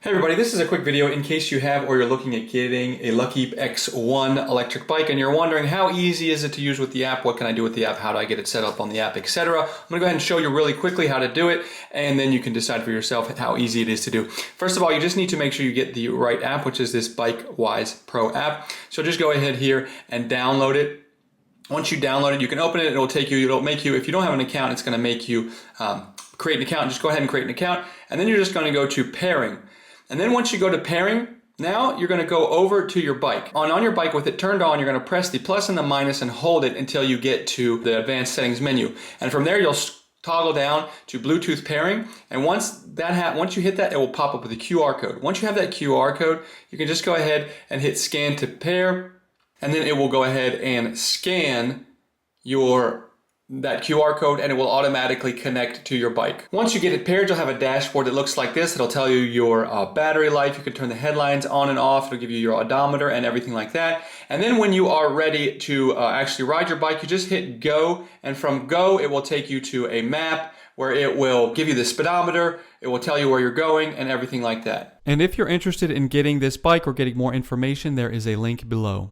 Hey everybody, this is a quick video in case you have or you're looking at getting a Luckeep X1 electric bike and you're wondering how easy is it to use with the app, what can I do with the app, how do I get it set up on the app, etc. I'm going to go ahead and show you really quickly how to do it and then you can decide for yourself how easy it is to do. First of all, you just need to make sure you get the right app, which is this BikeWise Pro app. So just go ahead here and download it. Once you download it, you can open it, it'll make you, if you don't have an account, it's going to make you create an account. Just go ahead and create an account and then you're just going to go to pairing. And then once you go to pairing, now you're going to go over to your bike. On your bike with it turned on, you're going to press the plus and the minus and hold it until you get to the advanced settings menu. And from there, you'll toggle down to Bluetooth pairing. And once you hit that, it will pop up with a QR code. Once you have that QR code, you can just go ahead and hit scan to pair. And then it will go ahead and scan that QR code and it will automatically connect to your bike. Once you get it paired, you'll have a dashboard that looks like this. It'll tell you your battery life. You can turn the headlights on and off. It'll give you your odometer and everything like that. And then when you are ready to actually ride your bike, you just hit go. And from go, it will take you to a map where it will give you the speedometer. It will tell you where you're going and everything like that. And if you're interested in getting this bike or getting more information, there is a link below.